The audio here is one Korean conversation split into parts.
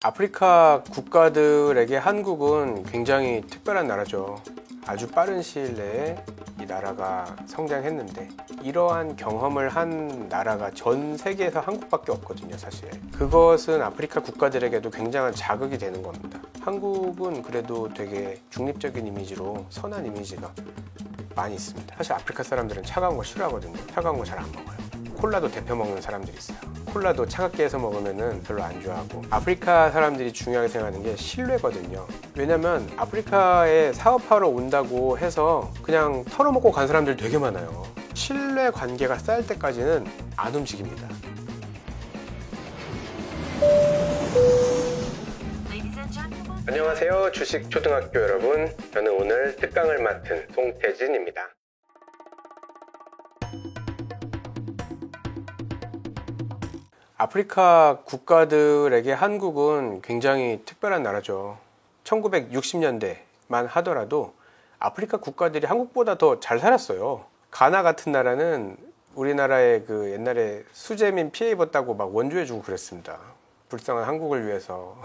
아프리카 국가들에게 한국은 굉장히 특별한 나라죠. 아주 빠른 시일 내에 이 나라가 성장했는데 이러한 경험을 한 나라가 전 세계에서 한국밖에 없거든요, 사실. 그것은 아프리카 국가들에게도 굉장한 자극이 되는 겁니다. 한국은 그래도 되게 중립적인 이미지로 선한 이미지가 많이 있습니다. 사실 아프리카 사람들은 차가운 거 싫어하거든요. 차가운 거 잘 안 먹어요. 콜라도 데펴 먹는 사람들이 있어요. 콜라도 차갑게 해서 먹으면 별로 안 좋아하고. 아프리카 사람들이 중요하게 생각하는 게 신뢰거든요. 왜냐면 아프리카에 사업하러 온다고 해서 그냥 털어먹고 간 사람들 되게 많아요. 신뢰 관계가 쌓일 때까지는 안 움직입니다. 안녕하세요, 주식초등학교 여러분. 저는 오늘 특강을 맡은 송태진입니다. 아프리카 국가들에게 한국은 굉장히 특별한 나라죠. 1960년대만 하더라도 아프리카 국가들이 한국보다 더 잘 살았어요. 가나 같은 나라는 우리나라에 그 옛날에 수재민 피해 입었다고 막 원조해주고 그랬습니다. 불쌍한 한국을 위해서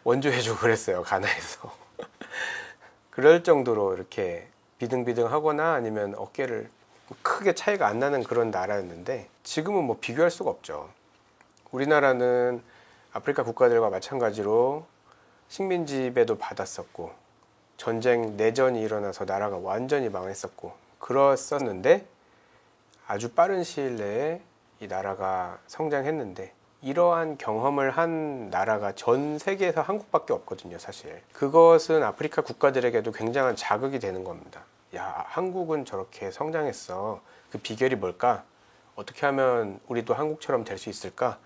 원조해주고 그랬어요, 가나에서. 그럴 정도로 이렇게 비등비등하거나 아니면 어깨를 크게 차이가 안 나는 그런 나라였는데 지금은 뭐 비교할 수가 없죠. 우리나라는 아프리카 국가들과 마찬가지로 식민지배도 받았었고 전쟁, 내전이 일어나서 나라가 완전히 망했었고 그랬었는데 아주 빠른 시일 내에 이 나라가 성장했는데 이러한 경험을 한 나라가 전 세계에서 한국밖에 없거든요, 사실. 그것은 아프리카 국가들에게도 굉장한 자극이 되는 겁니다. 야, 한국은 저렇게 성장했어. 그 비결이 뭘까? 어떻게 하면 우리도 한국처럼 될 수 있을까?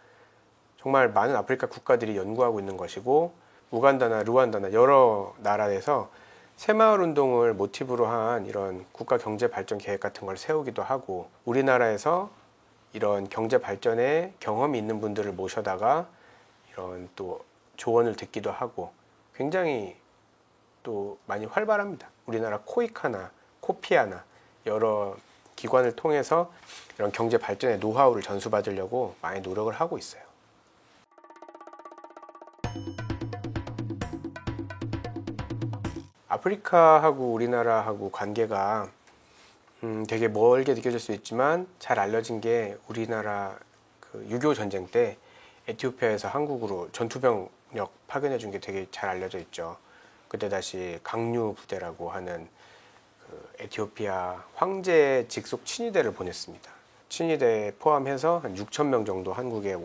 정말 많은 아프리카 국가들이 연구하고 있는 것이고 우간다나 루안다나 여러 나라에서 새마을 운동을 모티브로 한 이런 국가 경제 발전 계획 같은 걸 세우기도 하고 우리나라에서 이런 경제 발전에 경험이 있는 분들을 모셔다가 이런 또 조언을 듣기도 하고 굉장히 또 많이 활발합니다. 우리나라 코이카나 코피아나 여러 기관을 통해서 이런 경제 발전의 노하우를 전수받으려고 많이 노력을 하고 있어요. 아프리카하고 우리나라하고 관계가 되게 멀게 느껴질 수 있지만 잘 알려진 게 우리나라 그 6.25 전쟁 때 에티오피아에서 한국으로 전투병력 파견해 준 게 되게 잘 알려져 있죠. 그때 다시 강류 부대라고 하는 그 에티오피아 황제 직속 친위대를 보냈습니다. 친위대 포함해서 한 6천 명 정도 한국에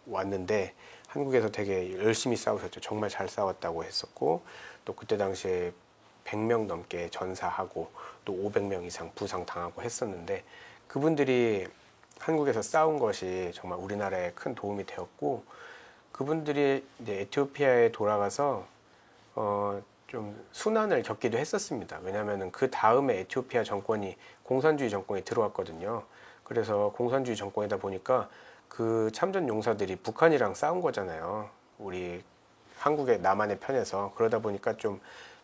왔는데 한국에서 되게 열심히 싸우셨죠. 정말 잘 싸웠다고 했었고 또 그때 당시에 100명 넘게 전사하고 또 500명 이상 부상당하고 했었는데 그분들이 한국에서 싸운 것이 정말 우리나라에 큰 도움이 되었고 그분들이 이제 에티오피아에 돌아가서 좀 순환을 겪기도 했었습니다. 왜냐하면 그 다음에 에티오피아 정권이 공산주의 정권이 들어왔거든요. 그래서 공산주의 정권이다 보니까 그 참전 용사들이 북한이랑 싸운 거잖아요. 우리 한국의 남한의 편에서. 그러다 보니까 좀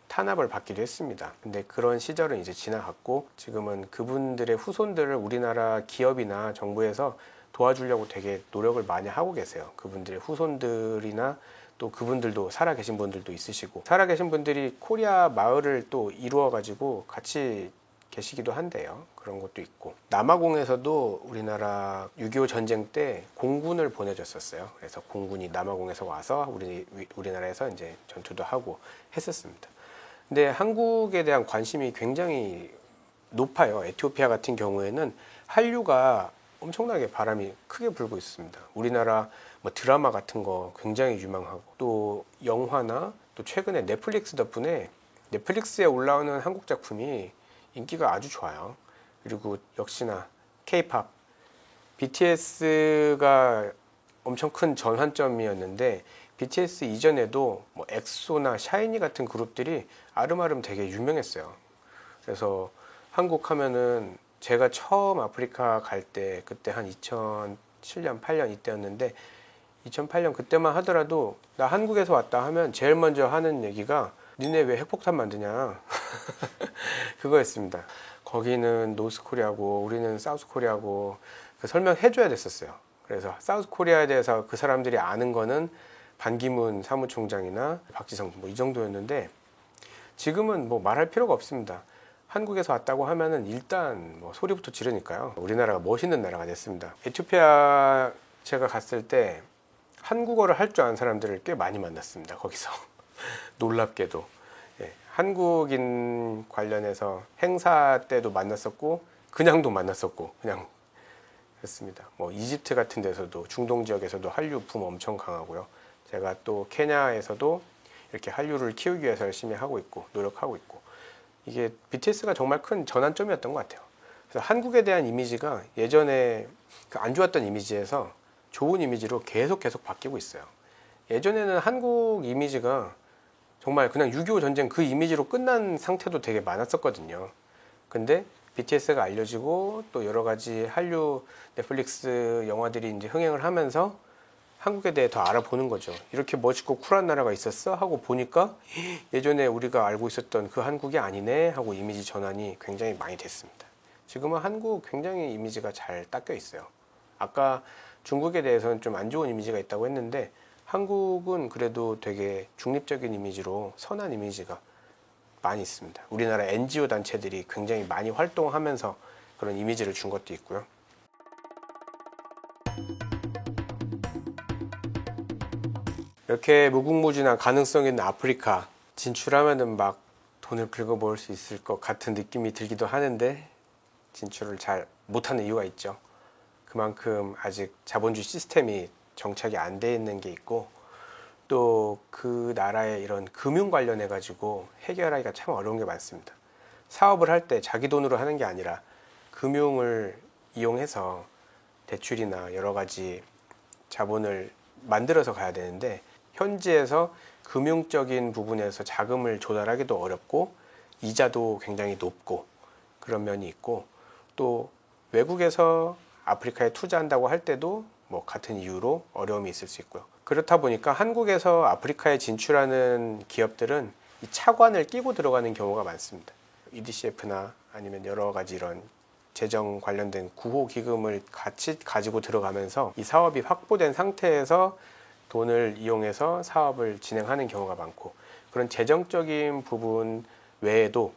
탄압을 받기도 했습니다. 근데 그런 시절은 이제 지나갔고 지금은 그분들의 후손들을 우리나라 기업이나 정부에서 도와주려고 되게 노력을 많이 하고 계세요. 그분들의 후손들이나 또 그분들도 살아계신 분들도 있으시고 살아계신 분들이 코리아 마을을 또 이루어 가지고 같이 계시기도 한데요. 그런 것도 있고 남아공에서도 우리나라 6.25 전쟁 때 공군을 보내줬었어요. 그래서 공군이 남아공에서 와서 우리나라에서 이제 전투도 하고 했었습니다. 근데 한국에 대한 관심이 굉장히 높아요. 에티오피아 같은 경우에는 한류가 엄청나게 바람이 크게 불고 있습니다. 우리나라 뭐 드라마 같은 거 굉장히 유명하고 또 영화나 또 최근에 넷플릭스 덕분에 넷플릭스에 올라오는 한국 작품이 인기가 아주 좋아요. 그리고 역시나 K-팝, BTS가 엄청 큰 전환점이었는데 BTS 이전에도 뭐 엑소나 샤이니 같은 그룹들이 아름아름 되게 유명했어요. 그래서 한국 하면은 제가 처음 아프리카 갈 때 그때 한 2007년, 8년 이때였는데 2008년 그때만 하더라도 나 한국에서 왔다 하면 제일 먼저 하는 얘기가 니네 왜 핵폭탄 만드냐 그거였습니다. 거기는 노스코리아고 우리는 사우스코리아고 설명해 줘야 됐었어요. 그래서 사우스코리아에 대해서 그 사람들이 아는 거는 반기문 사무총장이나 박지성 뭐 이 정도였는데 지금은 뭐 말할 필요가 없습니다. 한국에서 왔다고 하면은 일단 뭐 소리부터 지르니까요. 우리나라가 멋있는 나라가 됐습니다. 에티오피아 제가 갔을 때 한국어를 할 줄 아는 사람들을 꽤 많이 만났습니다. 거기서 놀랍게도 한국인 관련해서 행사 때도 만났었고 그냥도 만났었고 그냥 했습니다. 뭐 이집트 같은 데서도 중동 지역에서도 한류 붐 엄청 강하고요. 제가 또 케냐에서도 이렇게 한류를 키우기 위해서 열심히 하고 있고 노력하고 있고 이게 BTS가 정말 큰 전환점이었던 것 같아요. 그래서 한국에 대한 이미지가 예전에 그 안 좋았던 이미지에서 좋은 이미지로 계속 바뀌고 있어요. 예전에는 한국 이미지가 정말 그냥 6.25 전쟁 그 이미지로 끝난 상태도 되게 많았었거든요. 근데 BTS가 알려지고 또 여러 가지 한류 넷플릭스 영화들이 이제 흥행을 하면서 한국에 대해 더 알아보는 거죠. 이렇게 멋있고 쿨한 나라가 있었어? 하고 보니까 예전에 우리가 알고 있었던 그 한국이 아니네 하고 이미지 전환이 굉장히 많이 됐습니다. 지금은 한국 굉장히 이미지가 잘 닦여 있어요. 아까 중국에 대해서는 좀 안 좋은 이미지가 있다고 했는데 한국은 그래도 되게 중립적인 이미지로 선한 이미지가 많이 있습니다. 우리나라 NGO 단체들이 굉장히 많이 활동하면서 그런 이미지를 준 것도 있고요. 이렇게 무궁무진한 가능성 있는 아프리카 진출하면은 막 돈을 긁어 모을 수 있을 것 같은 느낌이 들기도 하는데 진출을 잘 못하는 이유가 있죠. 그만큼 아직 자본주의 시스템이 정착이 안 돼 있는 게 있고 또 그 나라의 이런 금융 관련해 가지고 해결하기가 참 어려운 게 많습니다. 사업을 할 때 자기 돈으로 하는 게 아니라 금융을 이용해서 대출이나 여러 가지 자본을 만들어서 가야 되는데 현지에서 금융적인 부분에서 자금을 조달하기도 어렵고 이자도 굉장히 높고 그런 면이 있고 또 외국에서 아프리카에 투자한다고 할 때도 뭐 같은 이유로 어려움이 있을 수 있고요. 그렇다 보니까 한국에서 아프리카에 진출하는 기업들은 이 차관을 끼고 들어가는 경우가 많습니다. EDCF나 아니면 여러 가지 이런 재정 관련된 구호 기금을 같이 가지고 들어가면서 이 사업이 확보된 상태에서 돈을 이용해서 사업을 진행하는 경우가 많고 그런 재정적인 부분 외에도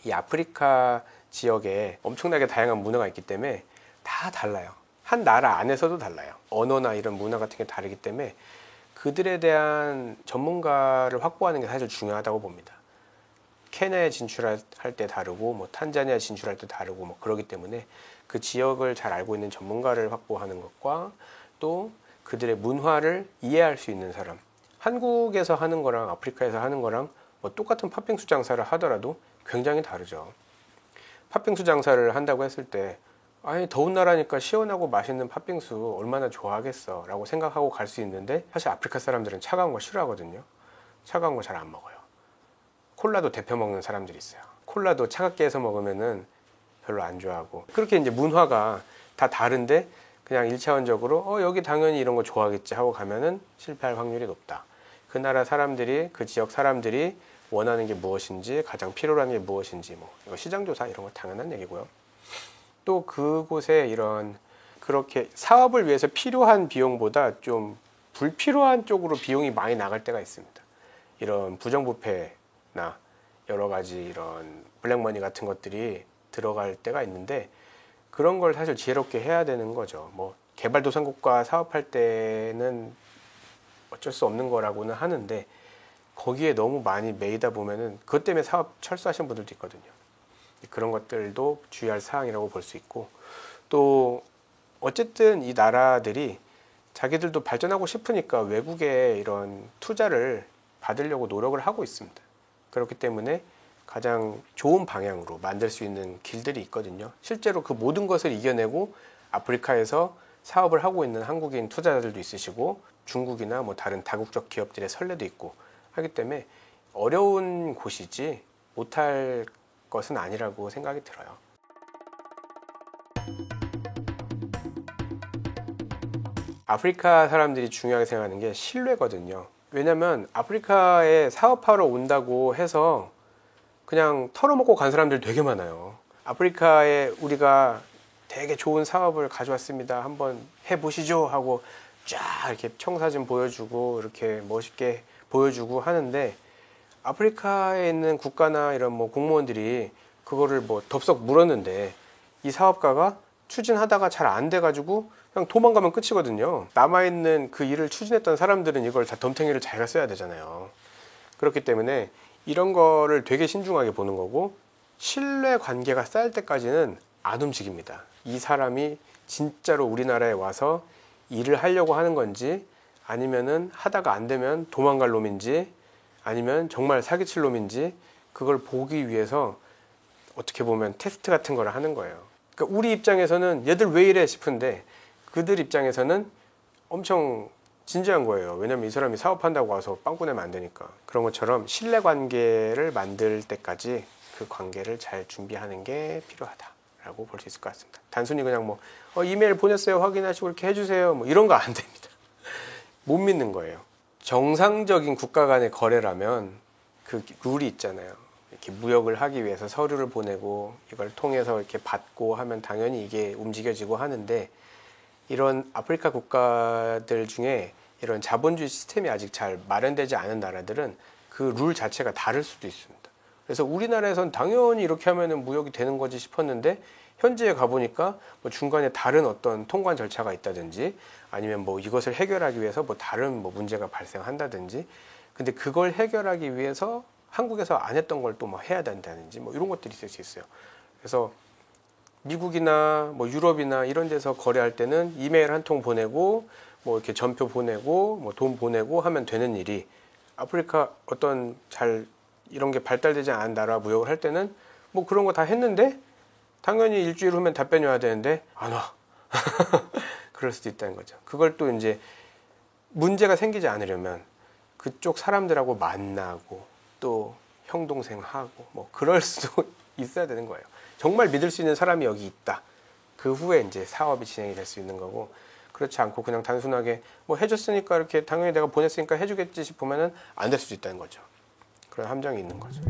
이 아프리카 지역에 엄청나게 다양한 문화가 있기 때문에 다 달라요. 한 나라 안에서도 달라요. 언어나 이런 문화 같은 게 다르기 때문에 그들에 대한 전문가를 확보하는 게 사실 중요하다고 봅니다. 케냐에 진출할 때 다르고 뭐 탄자니아 진출할 때 다르고 뭐 그러기 때문에 그 지역을 잘 알고 있는 전문가를 확보하는 것과 또 그들의 문화를 이해할 수 있는 사람. 한국에서 하는 거랑 아프리카에서 하는 거랑 뭐 똑같은 팥빙수 장사를 하더라도 굉장히 다르죠. 팥빙수 장사를 한다고 했을 때 아니 더운 나라니까 시원하고 맛있는 팥빙수 얼마나 좋아하겠어 라고 생각하고 갈 수 있는데 사실 아프리카 사람들은 차가운 거 싫어하거든요. 차가운 거 잘 안 먹어요. 콜라도 데펴 먹는 사람들이 있어요. 콜라도 차갑게 해서 먹으면은 별로 안 좋아하고 그렇게 이제 문화가 다 다른데 그냥 일차원적으로 여기 당연히 이런 거 좋아하겠지 하고 가면은 실패할 확률이 높다. 그 나라 사람들이 그 지역 사람들이 원하는 게 무엇인지 가장 필요로 하는 게 무엇인지 뭐 이거 시장조사 이런 거 당연한 얘기고요. 또 그곳에 이런 그렇게 사업을 위해서 필요한 비용보다 좀 불필요한 쪽으로 비용이 많이 나갈 때가 있습니다. 이런 부정부패나 여러 가지 이런 블랙머니 같은 것들이 들어갈 때가 있는데 그런 걸 사실 지혜롭게 해야 되는 거죠. 뭐 개발도상국과 사업할 때는 어쩔 수 없는 거라고는 하는데 거기에 너무 많이 매이다 보면은 그것 때문에 사업 철수하신 분들도 있거든요. 그런 것들도 주의할 사항이라고 볼 수 있고 또 어쨌든 이 나라들이 자기들도 발전하고 싶으니까 외국에 이런 투자를 받으려고 노력을 하고 있습니다. 그렇기 때문에 가장 좋은 방향으로 만들 수 있는 길들이 있거든요. 실제로 그 모든 것을 이겨내고 아프리카에서 사업을 하고 있는 한국인 투자자들도 있으시고 중국이나 뭐 다른 다국적 기업들의 선례도 있고 하기 때문에 어려운 곳이지 못할 것은 아니라고 생각이 들어요. 아프리카 사람들이 중요하게 생각하는 게 신뢰거든요. 왜냐면 아프리카에 사업하러 온다고 해서 그냥 털어먹고 간 사람들 되게 많아요. 아프리카에 우리가 되게 좋은 사업을 가져왔습니다. 한번 해보시죠 하고 쫙 이렇게 청사진 보여주고 이렇게 멋있게 보여주고 하는데, 아프리카에 있는 국가나 이런 뭐 공무원들이 그거를 뭐 덥석 물었는데 이 사업가가 추진하다가 잘 안 돼가지고 그냥 도망가면 끝이거든요. 남아있는 그 일을 추진했던 사람들은 이걸 다 덤탱이를 자기가 써야 되잖아요. 그렇기 때문에 이런 거를 되게 신중하게 보는 거고, 신뢰 관계가 쌓일 때까지는 안 움직입니다. 이 사람이 진짜로 우리나라에 와서 일을 하려고 하는 건지, 아니면은 하다가 안 되면 도망갈 놈인지, 아니면 정말 사기칠 놈인지, 그걸 보기 위해서 어떻게 보면 테스트 같은 걸 하는 거예요. 그러니까 우리 입장에서는 얘들 왜 이래 싶은데, 그들 입장에서는 엄청 진지한 거예요. 왜냐면 이 사람이 사업한다고 와서 빵꾸 내면 안 되니까. 그런 것처럼 신뢰관계를 만들 때까지 그 관계를 잘 준비하는 게 필요하다라고 볼 수 있을 것 같습니다. 단순히 그냥 뭐 이메일 보냈어요, 확인하시고 이렇게 해주세요, 뭐 이런 거 안 됩니다. 못 믿는 거예요. 정상적인 국가 간의 거래라면 그 룰이 있잖아요. 이렇게 무역을 하기 위해서 서류를 보내고 이걸 통해서 이렇게 받고 하면 당연히 이게 움직여지고 하는데, 이런 아프리카 국가들 중에 이런 자본주의 시스템이 아직 잘 마련되지 않은 나라들은 그 룰 자체가 다를 수도 있습니다. 그래서 우리나라에선 당연히 이렇게 하면은 무역이 되는 거지 싶었는데, 현지에 가보니까 뭐 중간에 다른 어떤 통관 절차가 있다든지, 아니면 뭐 이것을 해결하기 위해서 뭐 다른 뭐 문제가 발생한다든지, 근데 그걸 해결하기 위해서 한국에서 안 했던 걸 또 뭐 해야 된다든지, 뭐 이런 것들이 있을 수 있어요. 그래서 미국이나 뭐 유럽이나 이런 데서 거래할 때는 이메일 한 통 보내고 뭐 이렇게 전표 보내고 뭐 돈 보내고 하면 되는 일이, 아프리카 어떤 잘 이런 게 발달되지 않은 나라 무역을 할 때는 뭐 그런 거 다 했는데 당연히 일주일 후면 답변이 와야 되는데 안 와. 그럴 수도 있다는 거죠. 그걸 또 이제 문제가 생기지 않으려면 그쪽 사람들하고 만나고 또 형동생하고 뭐 그럴 수도 있어야 되는 거예요. 정말 믿을 수 있는 사람이 여기 있다. 그 후에 이제 사업이 진행이 될 수 있는 거고, 그렇지 않고 그냥 단순하게 뭐 해줬으니까 이렇게 당연히 내가 보냈으니까 해주겠지 싶으면은 안 될 수도 있다는 거죠. 그런 함정이 있는 거죠.